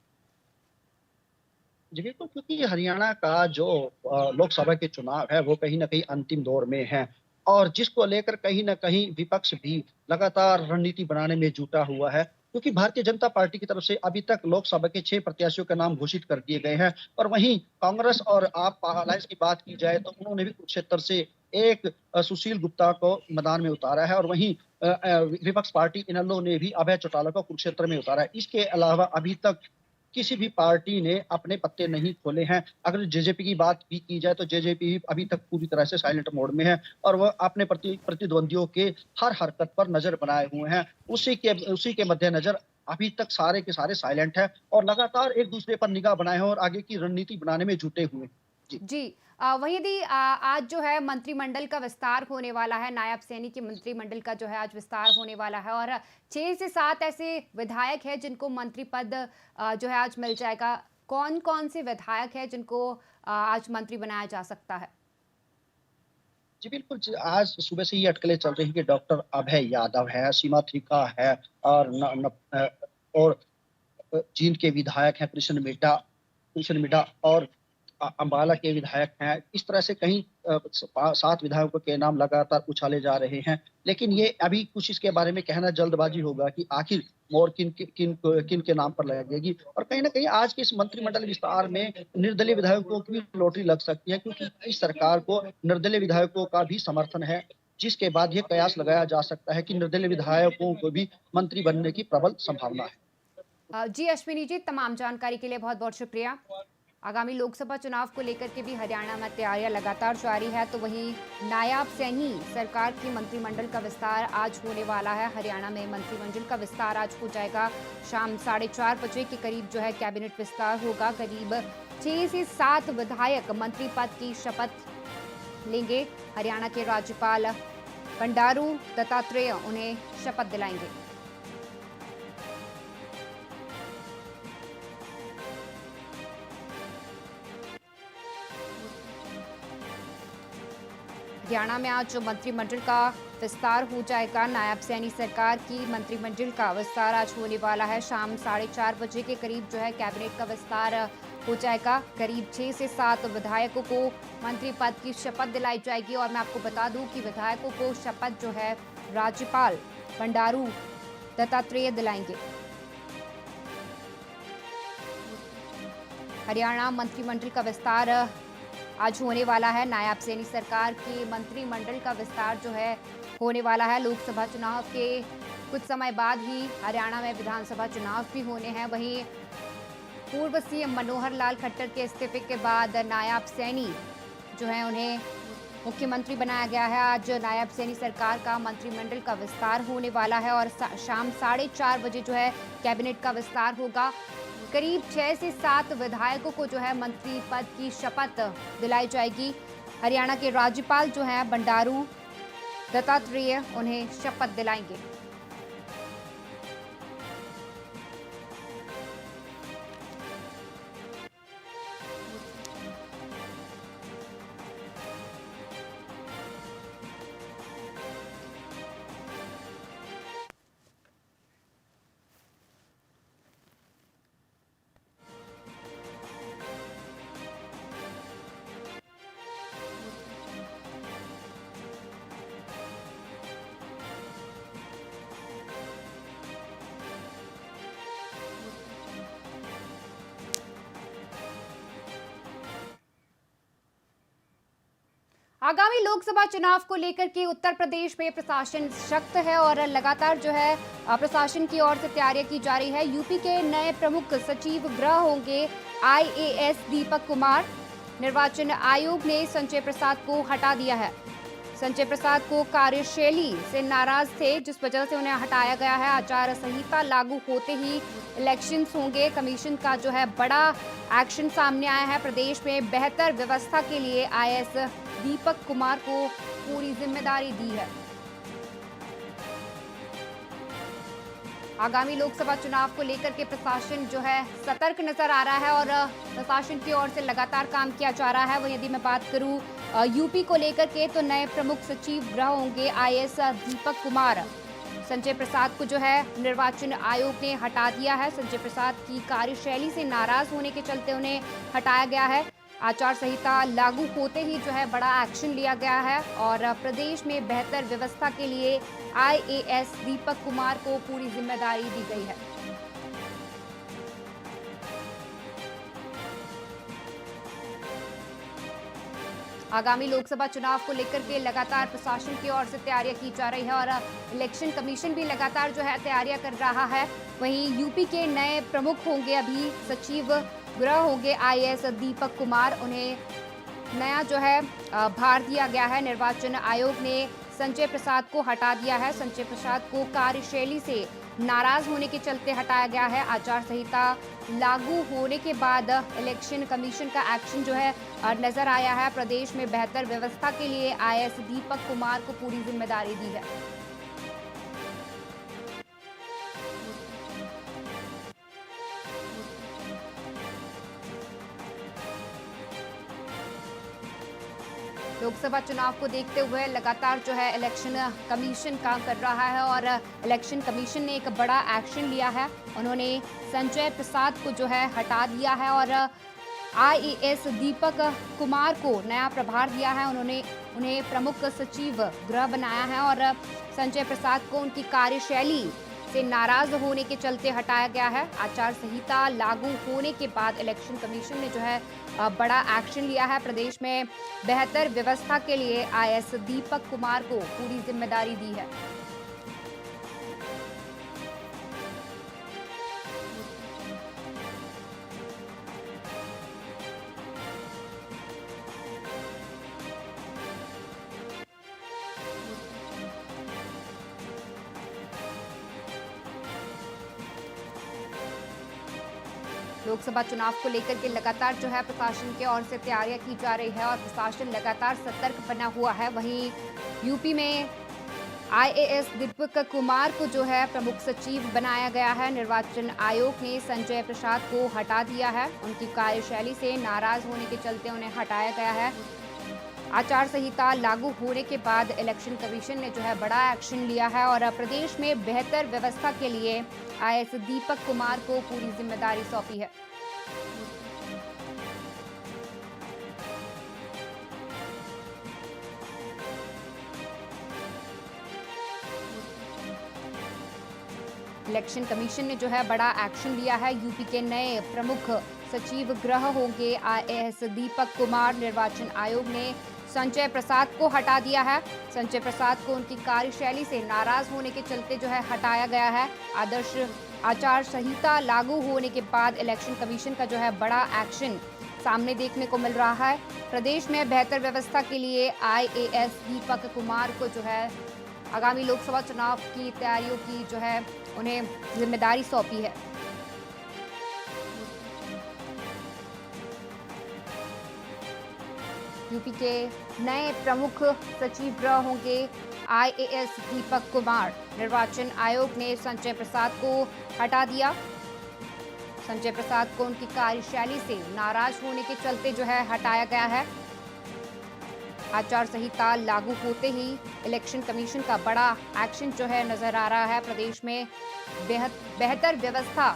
जी, बिल्कुल, क्योंकि हरियाणा का जो लोकसभा के चुनाव है वो कहीं न कहीं अंतिम दौर में है और जिसको लेकर कहीं न कहीं विपक्ष भी लगातार रणनीति बनाने में जुटा हुआ है। क्योंकि भारतीय जनता पार्टी की तरफ से अभी तक लोकसभा के 6 प्रत्याशियों के नाम घोषित कर दिए गए हैं और वहीं कांग्रेस और आप अलायंस की बात की जाए तो उन्होंने भी कुरुक्षेत्र से एक सुशील गुप्ता को मैदान में उतारा है और वहीं विपक्ष पार्टी इनेलो ने भी अभय चौटाला को कुरुक्षेत्र में उतारा है। इसके अलावा अभी तक किसी भी पार्टी ने अपने पत्ते नहीं खोले हैं। अगर जेजेपी की बात भी की जाए तो जेजेपी अभी तक पूरी तरह से साइलेंट मोड में है और वह अपने प्रतिद्वंदियों के हर हरकत पर नज़र बनाए हुए हैं। उसी के मद्देनज़र अभी तक सारे के सारे साइलेंट हैं और लगातार एक-दूसरे पर निगाह बनाए हैं और आगे की रणनीति बनाने में जुटे हुए हैं। जी। जी। वहीं यदि आज जो है मंत्रिमंडल का विस्तार होने वाला है, नायब सैनी के मंत्रिमंडल का जो है आज विस्तार होने वाला है और 6 से 7 ऐसे विधायक हैं जिनको मंत्री पद जो है आज मिल जाएगा। कौन-कौन से विधायक हैं जिनको आज मंत्री बनाया जा सकता है? जी, बिल्कुल, आज सुबह से ही अटकलें चल रही हैं कि डॉक्टर अभय यादव है, सीमा त्रिखा है और और जींद के विधायक हैं कृष्ण मिड्ढा और अम्बाला के विधायक हैं। इस तरह से कहीं 7 विधायकों के नाम लगातार उछाले जा रहे हैं। लेकिन ये अभी कुछ इसके बारे में कहना जल्दबाजी होगा कि आखिर मोहर किन के नाम पर लगेगी और कहीं न कहीं आज के इस मंत्रिमंडल विस्तार में निर्दलीय विधायकों की भी लॉटरी लग सकती है क्योंकि इस सरकार को निर्दलीय विधायकों का भी समर्थन है। जिसके बाद ये कयास लगाया जा सकता है कि निर्दलीय विधायकों को भी मंत्री बनने की प्रबल संभावना है। जी अश्विनी जी, तमाम जानकारी के लिए बहुत-बहुत शुक्रिया। आगामी लोकसभा चुनाव को लेकर के भी हरियाणा में तैयारियां लगातार जारी है। तो वहीं नायब सैनी सरकार की मंत्रिमंडल का विस्तार आज होने वाला है। हरियाणा में मंत्रिमंडल का विस्तार आज हो जाएगा। शाम 4:30 बजे के करीब जो है कैबिनेट विस्तार होगा। करीब 6 से 7 विधायक मंत्री पद की शपथ लेंगे। हरियाणा के राज्यपाल बंडारू दत्तात्रेय उन्हें शपथ दिलाएंगे। हरियाणा में आज जो मंत्रिमंडल का विस्तार हो जाएगा। नायब सैनी सरकार की मंत्रिमंडल का विस्तार आज होने वाला है। शाम 4:30 बजे के करीब जो है कैबिनेट का विस्तार हो जाएगा। करीब 6 से 7 विधायकों को मंत्री पद की शपथ दिलाई जाएगी। और मैं आपको बता दूं कि विधायकों को शपथ जो है राज्यपाल बंडारू दत्तात्रेय दिलाएंगे। हरियाणा मंत्रिमंडल का विस्तार आज होने वाला है। नायब सैनी सरकार की मंत्रिमंडल का विस्तार जो है होने वाला है। लोकसभा चुनाव के कुछ समय बाद ही हरियाणा में विधानसभा चुनाव भी होने हैं। वहीं पूर्व सीएम मनोहर लाल खट्टर के इस्तीफे के बाद नायब सैनी जो है उन्हें मुख्यमंत्री बनाया गया है। आज नायब सैनी सरकार का मंत्रिमंडल का विस्तार होने वाला है और शाम 4:30 बजे जो है कैबिनेट का विस्तार होगा। करीब 6 से 7 विधायकों को जो है मंत्री पद की शपथ दिलाई जाएगी। हरियाणा के राज्यपाल जो हैं बंडारू दत्तात्रेय उन्हें शपथ दिलाएंगे। आगामी लोकसभा चुनाव को लेकर के उत्तर प्रदेश में प्रशासन सख्त है और लगातार जो है प्रशासन की ओर से तैयारियां की जा रही है। यूपी के नए प्रमुख सचिव गृह होंगे आईएएस दीपक कुमार। निर्वाचन आयोग ने संजय प्रसाद को हटा दिया है। संजय प्रसाद को कार्यशैली से नाराज थे, जिस वजह से उन्हें हटाया गया है। आचार संहिता लागू होते ही इलेक्शंस होंगे। कमीशन का जो है बड़ा एक्शन सामने आया है। प्रदेश में बेहतर व्यवस्था के लिए आईएएस दीपक कुमार को पूरी जिम्मेदारी दी है। आगामी लोकसभा चुनाव को लेकर के प्रशासन जो है सतर्क नजर आ रहा है और प्रशासन की ओर से लगातार काम किया जा रहा है। वहीं यदि मैं बात करूं यूपी को लेकर के, तो नए प्रमुख सचिव गृह होंगे आईएएस दीपक कुमार। संजय प्रसाद को जो है निर्वाचन आयोग ने हटा दिया है। संजय प्रसाद की कार्यशैली से नाराज होने के चलते उन्हें हटाया गया है। आचार संहिता लागू होते ही जो है बड़ा एक्शन लिया गया है और प्रदेश में बेहतर व्यवस्था के लिए आईएएस दीपक कुमार को पूरी जिम्मेदारी दी गई है। आगामी लोकसभा चुनाव को लेकर के लगातार प्रशासन की ओर से तैयारियां की जा रही है और इलेक्शन कमीशन भी लगातार जो है तैयारियां कर रहा है। वहीं यूपी के नए प्रमुख होंगे अभी सचिव गृह होंगे आईएएस दीपक कुमार। उन्हें नया जो है भार दिया गया है। निर्वाचन आयोग ने संजय प्रसाद को हटा दिया है। संजय प्रसाद को कार्यशैली से नाराज होने के चलते हटाया गया है। आचार संहिता लागू होने के बाद इलेक्शन कमीशन का एक्शन जो है नजर आया है। प्रदेश में बेहतर व्यवस्था के लिए आईएएस दीपक कुमार को पूरी जिम्मेदारी दी है। लोकसभा चुनाव को देखते हुए लगातार जो है इलेक्शन कमीशन काम कर रहा है और इलेक्शन कमीशन ने एक बड़ा एक्शन लिया है। उन्होंने संजय प्रसाद को जो है हटा दिया है और आईएएस दीपक कुमार को नया प्रभार दिया है। उन्होंने उन्हें प्रमुख सचिव गृह बनाया है और संजय प्रसाद को उनकी कार्यशैली से नाराज होने के चलते हटाया गया है। आचार संहिता लागू होने के बाद इलेक्शन कमीशन ने जो है बड़ा एक्शन लिया है। प्रदेश में बेहतर व्यवस्था के लिए आईएएस दीपक कुमार को पूरी जिम्मेदारी दी है। लोकसभा चुनाव को लेकर के लगातार जो है प्रशासन की ओर से तैयारियां की जा रही है और प्रशासन लगातार सतर्क बना हुआ है। वहीं यूपी में आईएएस दीपक कुमार को जो है प्रमुख सचिव बनाया गया है। निर्वाचन आयोग ने संजय प्रसाद को हटा दिया है। उनकी कार्यशैली से नाराज होने के चलते उन्हें हटाया गया है। आचार संहिता लागू होने के बाद इलेक्शन कमीशन ने जो है बड़ा एक्शन लिया है और प्रदेश में बेहतर व्यवस्था के लिए आईएएस दीपक कुमार को पूरी जिम्मेदारी सौंपी है। इलेक्शन कमीशन ने जो है बड़ा एक्शन लिया है। यूपी के नए प्रमुख सचिव गृह होंगे आईएएस दीपक कुमार। निर्वाचन आयोग ने संजय प्रसाद को हटा दिया है। संजय प्रसाद को उनकी कार्यशैली से नाराज होने के चलते जो है हटाया गया है। आदर्श आचार संहिता लागू होने के बाद इलेक्शन कमीशन का जो है बड़ा एक्शन सामने देखने को मिल रहा है। प्रदेश में बेहतर व्यवस्था के लिए आईएएस दीपक कुमार को जो है आगामी लोकसभा चुनाव की तैयारियों की जो है उन्हें जिम्मेदारी सौंपी है। यूपी के नए प्रमुख सचिव गृह होंगे आईएएस दीपक कुमार। निर्वाचन आयोग ने संजय प्रसाद को हटा दिया। संजय प्रसाद को उनकी कार्यशैली से नाराज होने के चलते जो है हटाया गया है। आचार संहिता लागू होते ही इलेक्शन कमीशन का बड़ा एक्शन जो है नजर आ रहा है। प्रदेश में बेहतर व्यवस्था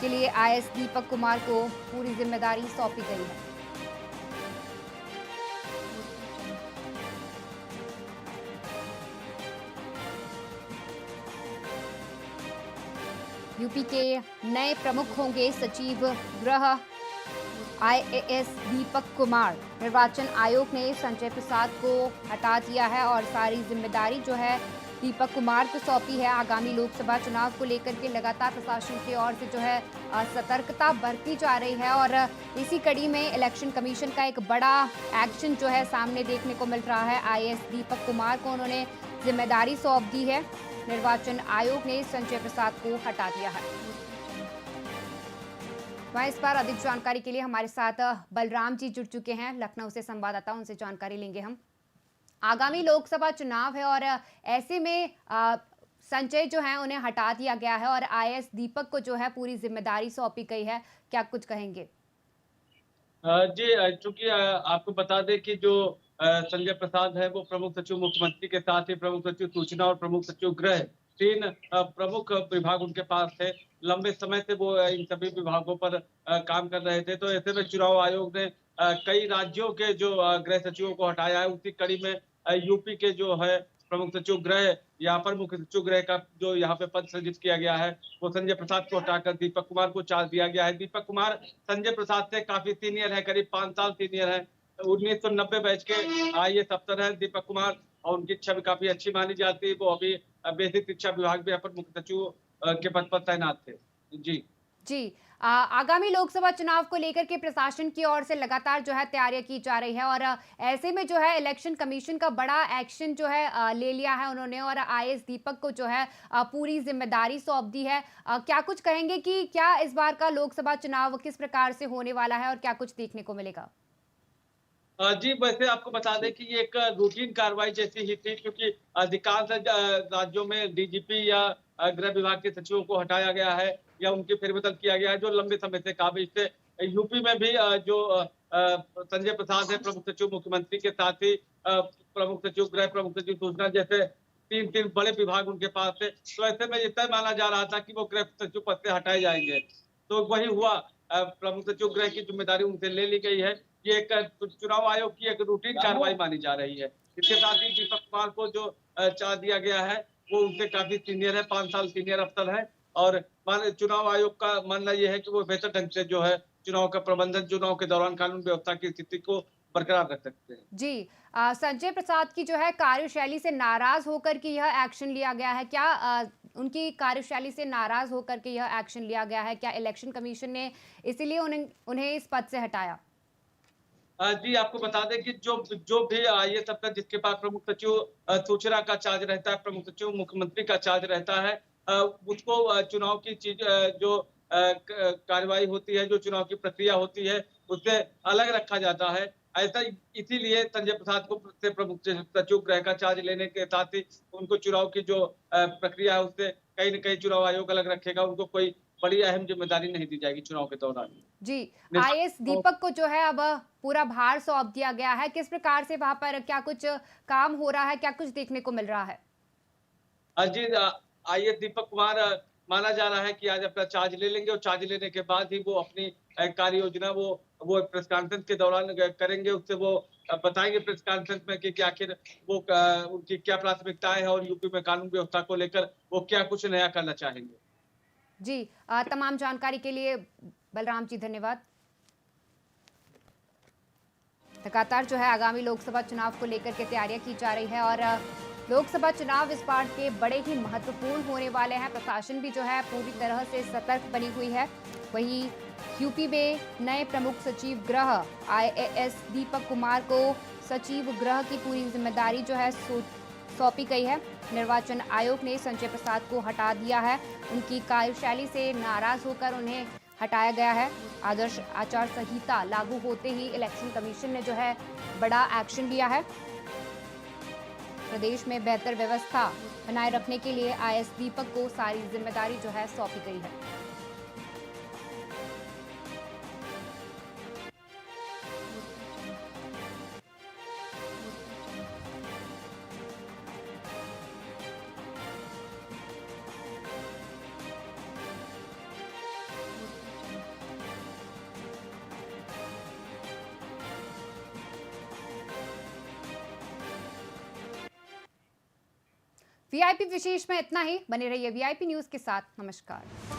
के लिए आईएएस दीपक कुमार को पूरी जिम्मेदारी सौंपी गई है। यूपी के नए प्रमुख होंगे सचिव गृह आईएएस दीपक कुमार। निर्वाचन आयोग ने संजय प्रसाद को हटा दिया है और सारी जिम्मेदारी जो है दीपक कुमार को सौंपी है। आगामी लोकसभा चुनाव को लेकर के लगातार प्रशासन की ओर से जो है सतर्कता बरती जा रही है और इसी कड़ी में इलेक्शन कमीशन का एक बड़ा एक्शन जो है सामने देखने को मिल रहा है। आईएएस दीपक कुमार को उन्होंने जिम्मेदारी सौंप दी है। निर्वाचन आयोग ने संजय प्रसाद को हटा दिया है। वहीं इस पर अधिक जानकारी के लिए हमारे साथ बलराम जी जुड़ चुके हैं लखनऊ से संवाददाता, उनसे जानकारी लेंगे हम। आगामी लोकसभा चुनाव है और ऐसे में संजय जो है उन्हें हटा दिया गया है और आईएएस दीपक को जो है पूरी जिम्मेदारी सौंपी गई है, क्या कुछ कहेंगे? जी, चूंकि आपको बता दें कि जो संजय प्रसाद है वो प्रमुख सचिव मुख्यमंत्री के साथ ही प्रमुख सचिव सूचना और प्रमुख सचिव गृह, तीन प्रमुख विभाग उनके पास थे। लंबे समय से वो इन सभी विभागों पर काम कर रहे थे। तो ऐसे में चुनाव आयोग ने कई राज्यों के जो गृह सचिवों को हटाया है। उसी कड़ी में यूपी के जो है प्रमुख सचिव गृह, यहाँ पर मुख्य सचिव गृह का जो यहाँ पे पद सृजित किया गया है वो संजय प्रसाद को हटाकर दीपक कुमार को चार्ज दिया गया है। दीपक कुमार संजय प्रसाद से काफी सीनियर है, करीब 5 साल सीनियर है। 1990 बैच के आईएएस अफसर है दीपक कुमार और उनकी छवि काफी अच्छी मानी जाती है। वो अभी बेसिक शिक्षा विभाग में अपर मुख्य सचिव के पद पर तैनात थे। जी आगामी लोकसभा चुनाव को लेकर के प्रशासन की ओर से लगातार जो है तैयारियां की जा रही है और ऐसे में जो है इलेक्शन कमीशन का बड़ा एक्शन जो है ले लिया है उन्होंने और आईएएस दीपक को जो है पूरी जिम्मेदारी सौंप दी है। क्या कुछ कहेंगे कि क्या इस बार का लोकसभा चुनाव किस प्रकार से होने वाला है और क्या कुछ देखने को मिलेगा? जी, वैसे आपको बता दें कि ये एक रूटीन कार्रवाई जैसी ही थी, क्योंकि अधिकांश राज्यों में डीजीपी या गृह विभाग के सचिवों को हटाया गया है या उनकी फेरबदल किया गया है जो लंबे समय से काबिज थे। यूपी में भी जो संजय प्रसाद है प्रमुख सचिव मुख्यमंत्री के साथ ही प्रमुख सचिव गृह, प्रमुख सचिव सूचना जैसे तीन बड़े विभाग उनके पास थे। तो ऐसे में ये तय माना जा रहा था कि वो गृह सचिव पद से हटाए जाएंगे। तो वही हुआ, प्रमुख सचिव गृह की जिम्मेदारी उनसे ले ली गई है। ये एक चुनाव आयोग की एक रूटीन कार्रवाई मानी जा रही है। इसके साथ ही दीपक कुमार को जो चार्ज दिया गया है वो उनसे काफी सीनियर है, 5 साल सीनियर अफसर है और चुनाव आयोग का मानना यह है कि वो बेहतर ढंग से जो है चुनाव का प्रबंधन, चुनाव के दौरान कानून व्यवस्था की स्थिति को बरकरार रख सकते हैं। जी, संजय प्रसाद की जो है कार्यशैली से नाराज होकर के यह एक्शन लिया गया है। क्या उनकी कार्यशैली से नाराज होकर के यह एक्शन लिया गया है? क्या इलेक्शन कमीशन ने इसीलिए उन्हें इस पद से हटाया? जी, आपको बता दें कि जो भी आईएएस अफसर जिसके पास प्रमुख सचिव सूचना का चार्ज रहता है, प्रमुख सचिव मुख्यमंत्री का चार्ज रहता है, उसको चुनाव की चीज जो कार्रवाई होती है, जो चुनाव की प्रक्रिया होती है, उससे अलग रखा जाता है। ऐसा इसीलिए संजय प्रसाद को से प्रमुख सचिव गृह का चार्ज लेने के साथ ही उनको चुनाव की जो प्रक्रिया है उससे कहीं न कहीं चुनाव आयोग अलग रखेगा। उनको कोई बड़ी अहम ज़िम्मेदारी नहीं दी जाएगी चुनाव के दौरान। जी, निशा आईएएस दीपक को जो है अब पूरा भार सौंप दिया गया है। किस प्रकार से वहाँ पर क्या कुछ काम हो रहा है, क्या कुछ देखने को मिल रहा है? जी आईएएस दीपक कुमार माना जा रहा है कि आज अपना चार्ज ले लेंगे और चार्ज लेने के बाद ही वो अपनी कार्य योजना वो प्रेस कॉन्फ्रेंस के दौरान करेंगे। उससे वो बताएंगे प्रेस कॉन्फ्रेंस में कि आखिर वो उनकी क्या प्राथमिकताएं हैं और यूपी में कानून व्यवस्था को लेकर वो क्या कुछ नया करना चाहेंगे। जी, तमाम जानकारी के लिए बलराम जी धन्यवाद। लगातार जो है आगामी लोकसभा चुनाव को लेकर के तैयारियां की जा रही है और लोकसभा चुनाव इस बार के बड़े ही महत्वपूर्ण होने वाले हैं। प्रशासन भी जो है पूरी तरह से सतर्क बनी हुई है। वहीं यूपी में नए प्रमुख सचिव गृह आईएएस दीपक कुमार को सचिव गृह की पूरी जिम्मेदारी जो है सौंपी गई है। निर्वाचन आयोग ने संजय प्रसाद को हटा दिया है। उनकी कार्यशैली से नाराज होकर उन्हें हटाया गया है। आदर्श आचार संहिता लागू होते ही इलेक्शन कमीशन ने जो है बड़ा एक्शन लिया है। प्रदेश में बेहतर व्यवस्था बनाए रखने के लिए आईएएस दीपक को सारी जिम्मेदारी जो है सौंपी गई है। वीआईपी विशेष में इतना ही। बने रहिए वीआईपी न्यूज के साथ। नमस्कार।